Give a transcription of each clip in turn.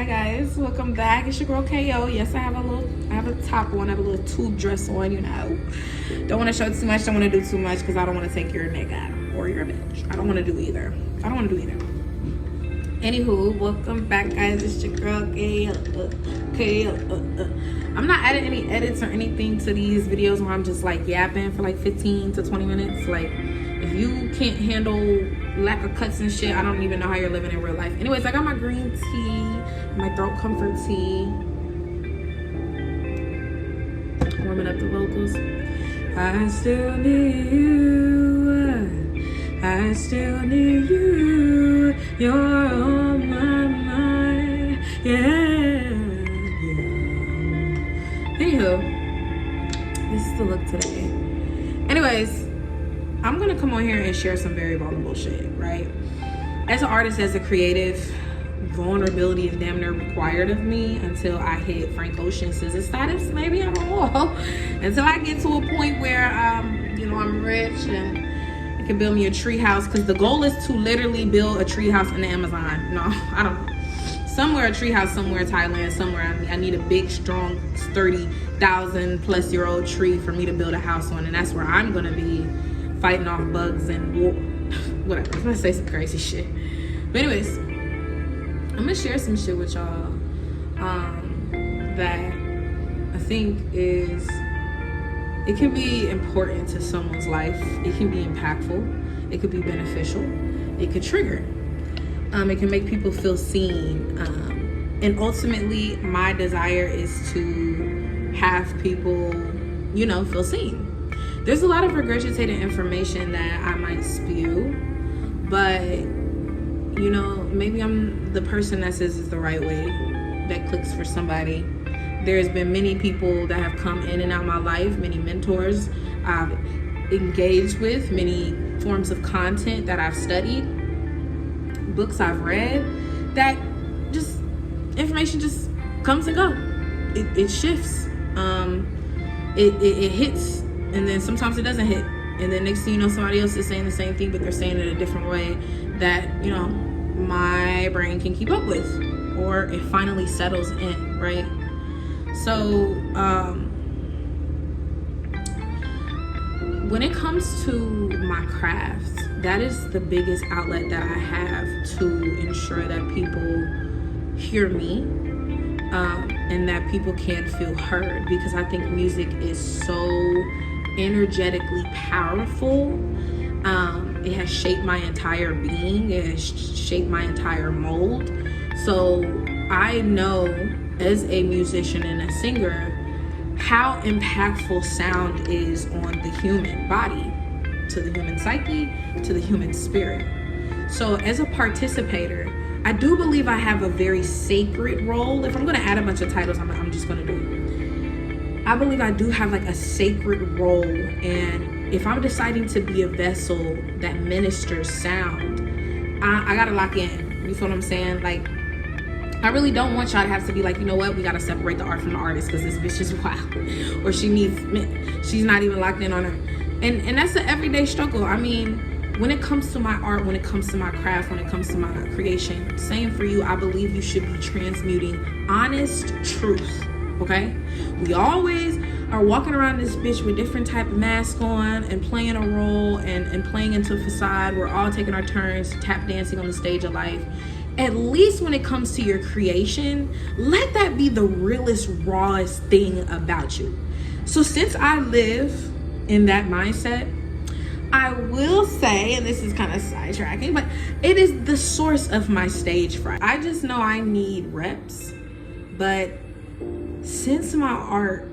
Hi guys, welcome back. It's your girl KO. Yes, I have a top on, I have a little tube dress on, you know. Don't want to show too much, don't want to do too much because I don't want to take your neck out or your bitch. I don't want to do either. Anywho, welcome back guys. It's your girl KO. I'm not adding any edits or anything to these videos where I'm just like yapping for like 15 to 20 minutes. Like, if you can't handle lack of cuts and shit, I don't even know how you're living in real life. Anyways, I got my green tea, my throat comfort tea. Warming up the vocals. I still need you. I still need you. You're on my mind. Yeah. Anywho, this is the look today. Anyways, I'm gonna come on here and share some very vulnerable shit, right? As an artist, as a creative, vulnerability is damn near required of me until I hit Frank Ocean SZA status, maybe, I don't know. Until I get to a point where, I'm rich and I can build me a tree house, because the goal is to literally build a tree house in the Amazon. No, I don't know. Somewhere, a tree house somewhere in Thailand, somewhere. I need a big, strong, sturdy, 1,000+ year old tree for me to build a house on, and that's where I'm gonna be fighting off bugs and whatever. I'm gonna say some crazy shit. But anyways, I'm gonna share some shit with y'all that I think it can be important to someone's life. It can be impactful. It could be beneficial. It could trigger. It can make people feel seen. And ultimately, my desire is to have people, feel seen. There's a lot of regurgitated information that I might spew, but, maybe I'm the person that says it's the right way, that clicks for somebody. There's been many people that have come in and out of my life, many mentors I've engaged with, many forms of content that I've studied, books I've read, that just, information just comes and goes. It shifts. It hits. And then sometimes it doesn't hit. And then next thing you know, somebody else is saying the same thing, but they're saying it a different way that, my brain can keep up with. Or it finally settles in, right? So, when it comes to my craft, that is the biggest outlet that I have to ensure that people hear me. And that people can feel heard. Because I think music is so energetically powerful. It has shaped my entire being. It has shaped my entire mold. So I know as a musician and a singer how impactful sound is on the human body, to the human psyche, to the human spirit. So as a participator, I do believe I have a very sacred role. If I'm going to add a bunch of titles, I'm just going to do it. I believe I do have like a sacred role, and if I'm deciding to be a vessel that ministers sound, I gotta lock in. You feel what I'm saying? Like, I really don't want y'all to have to be like, you know what, we gotta separate the art from the artist because this bitch is wild, or she's not even locked in on her. And that's an everyday struggle. I mean, when it comes to my art, when it comes to my craft, when it comes to my creation, same for you. I believe you should be transmuting honest truth. Okay, we always are walking around this bitch with different type of masks on and playing a role and playing into a facade. We're all taking our turns tap dancing on the stage of life. At least when it comes to your creation, let that be the realest, rawest thing about you. So since I live in that mindset, I will say, and this is kind of sidetracking, but it is the source of my stage fright. I just know I need reps, but since my art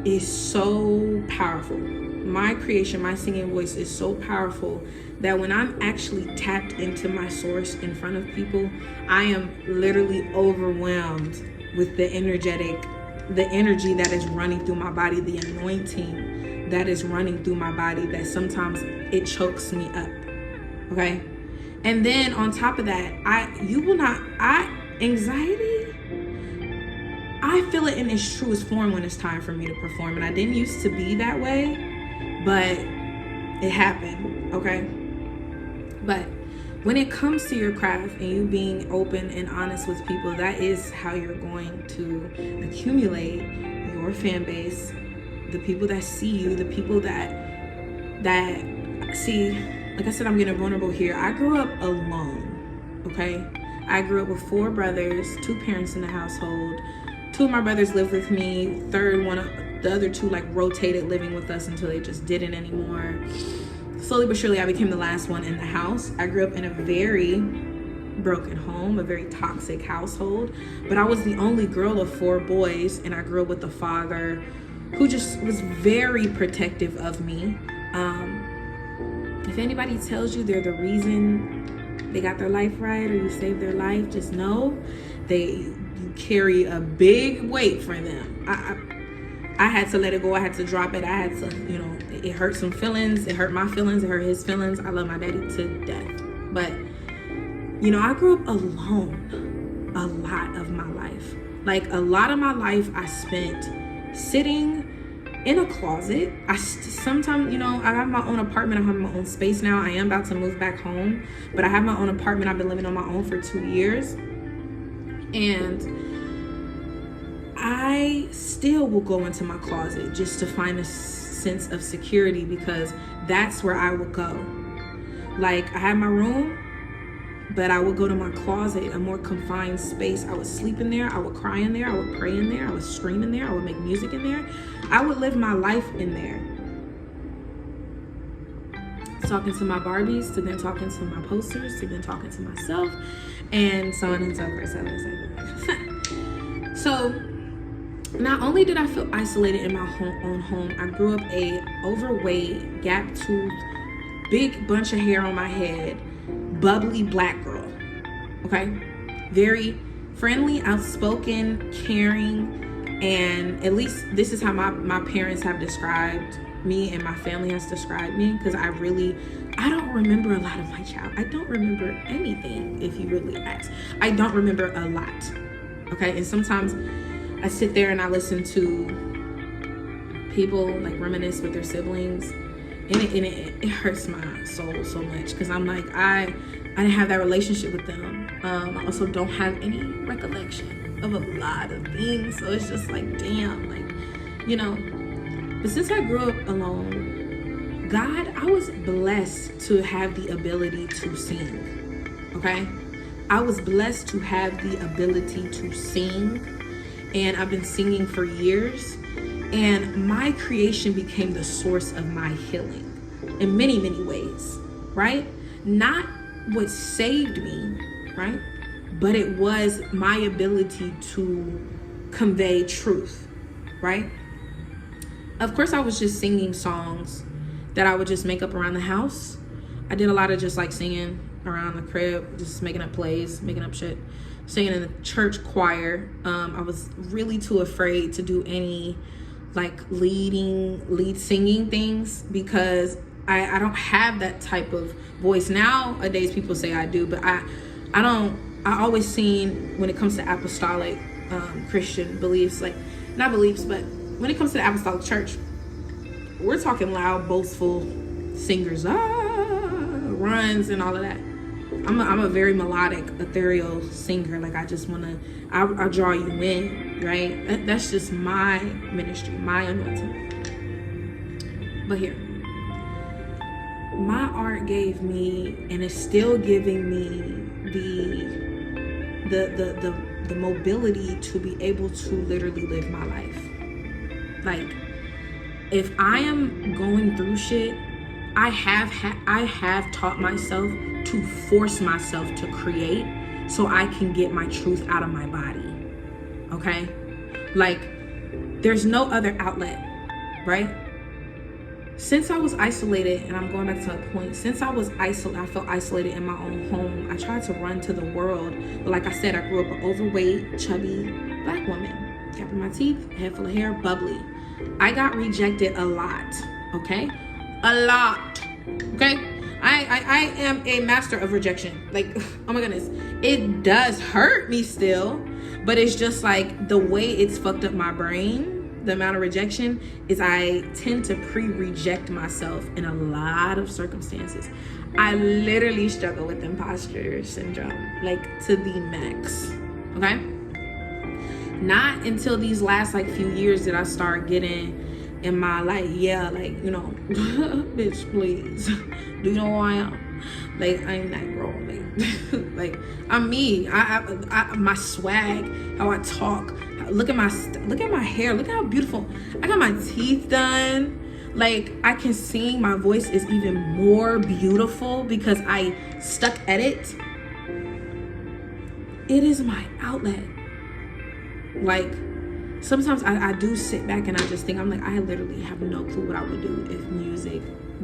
is so powerful, my creation, my singing voice is so powerful that when I'm actually tapped into my source in front of people, I am literally overwhelmed with the energy that is running through my body, the anointing that is running through my body, that sometimes it chokes me up. Okay? And then on top of that, anxiety, I feel it in its truest form when it's time for me to perform. And I didn't used to be that way, but it happened, okay? But when it comes to your craft and you being open and honest with people, that is how you're going to accumulate your fan base, the people that see you, the people that see. Like I said, I'm getting vulnerable here. I grew up alone, okay? I grew up with 4 brothers, 2 parents in the household. 2 of my brothers lived with me. The other 2 like rotated living with us until they just didn't anymore. Slowly but surely, I became the last one in the house. I grew up in a very broken home, a very toxic household, but I was the only girl of 4 boys, and I grew up with a father who just was very protective of me. If anybody tells you they're the reason they got their life right or you saved their life, just know you carry a big weight for them. I had to let it go. I had to drop it. I had to, it hurt some feelings. It hurt my feelings. It hurt his feelings. I love my daddy to death. But, I grew up alone a lot of my life. Like, a lot of my life I spent sitting in a closet. Sometimes, I have my own apartment. I have my own space now. I am about to move back home. But I have my own apartment. I've been living on my own for 2 years. And I still will go into my closet just to find a sense of security, because that's where I would go. Like, I have my room, but I would go to my closet, a more confined space. I would sleep in there. I would cry in there. I would pray in there. I would scream in there. I would make music in there. I would live my life in there. Talking to my Barbies, to then talking to my posters, to then talking to myself, and so on and so forth, so on and so forth. So, not only did I feel isolated in my own home, I grew up a overweight, gap-toothed, big bunch of hair on my head, bubbly black girl, okay? Very friendly, outspoken, caring, and at least this is how my parents have described me and my family has described me, because I don't remember a lot of my child. I don't remember anything, if you really ask. I don't remember a lot, okay? And sometimes I sit there and I listen to people like reminisce with their siblings, and it hurts my soul so much, because I'm like, I didn't have that relationship with them. I also don't have any recollection of a lot of things, so it's just like, damn, like, But since I grew up alone, I was blessed to have the ability to sing, okay? I was blessed to have the ability to sing, and I've been singing for years, and my creation became the source of my healing in many, many ways, right? Not what saved me, right? But it was my ability to convey truth, right? Of course, I was just singing songs that I would just make up around the house. I did a lot of just like singing around the crib, just making up plays, making up shit, singing in the church choir. I was really too afraid to do any like lead singing things, because I don't have that type of voice. Nowadays people say I do, but I always seen, when it comes to apostolic Christian beliefs, like not beliefs, but when it comes to the apostolic church, we're talking loud, boastful singers, runs and all of that. I'm a very melodic, ethereal singer. Like, I just want to, I'll draw you in, right? That's just my ministry, my anointing. But here, my art gave me, and is still giving me, the mobility to be able to literally live my life. Like, if I am going through shit, I have taught myself to force myself to create so I can get my truth out of my body. Okay? Like, there's no other outlet, right? Since I was isolated, and I'm going back to that point, since I was isolated, I felt isolated in my own home. I tried to run to the world, but like I said, I grew up an overweight, chubby black woman, cap in my teeth, head full of hair, bubbly. I got rejected a lot, okay? A lot, okay? I am a master of rejection. Like, oh my goodness, it does hurt me still, but it's just like the way it's fucked up my brain. The amount of rejection is I tend to pre-reject myself in a lot of circumstances. I literally struggle with imposter syndrome, like to the max. Okay? Not until these last like few years did I start getting in my like, yeah, like, you know, bitch, please. Do you know who I am? Like, I ain't that girl. Like, like I'm me. I my swag, how I talk. Look at my hair. Look at how beautiful. I got my teeth done. Like, I can sing. My voice is even more beautiful because I stuck at it. It is my outlet. Like, sometimes I do sit back and I just think, I'm like, I literally have no clue what I would do if music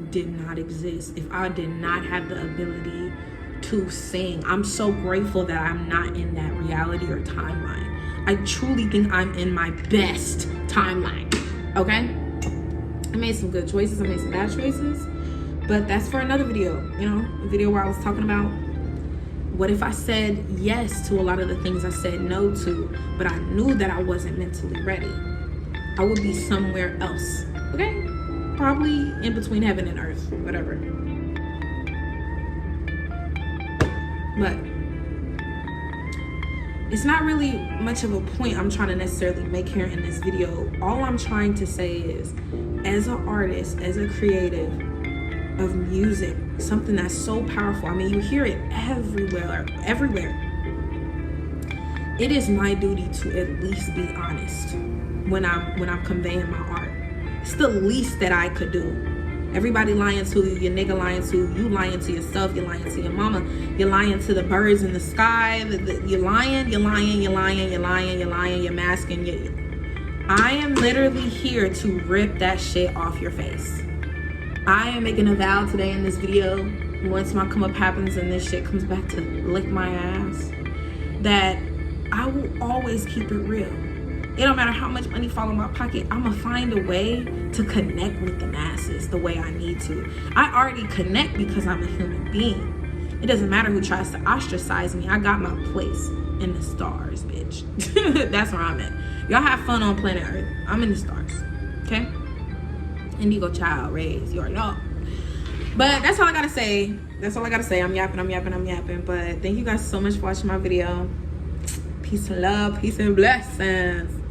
did not exist, if I did not have the ability to sing. I'm so grateful that I'm not in that reality or timeline. I truly think I'm in my best timeline. Okay? I made some good choices, I made some bad choices, but that's for another video. You know, a video where I was talking about what if I said yes to a lot of the things I said no to, but I knew that I wasn't mentally ready. I would be somewhere else. Okay? Probably in between heaven and earth, whatever. But it's not really much of a point I'm trying to necessarily make here in this video. All I'm trying to say is, as an artist, as a creative of music, something that's so powerful. I mean, you hear it everywhere. It is my duty to at least be honest when I'm conveying my art. It's the least that I could do. Everybody lying to you, your nigga lying to you, you lying to yourself, you're lying to your mama, you're lying to the birds in the sky, you're lying, you're masking. I am literally here to rip that shit off your face. I am making a vow today in this video, once my come up happens and this shit comes back to lick my ass, that I will always keep it real. It don't matter how much money fall in my pocket, I'm gonna find a way to connect with the masses the way I need to. I already connect because I'm a human being. It doesn't matter who tries to ostracize me. I got my place in the stars, bitch. That's where I'm at. Y'all have fun on planet Earth. I'm in the stars, okay? Indigo child raised, you already know. But that's all I gotta say. I'm yapping. But thank you guys so much for watching my video. Peace and love, peace and blessings.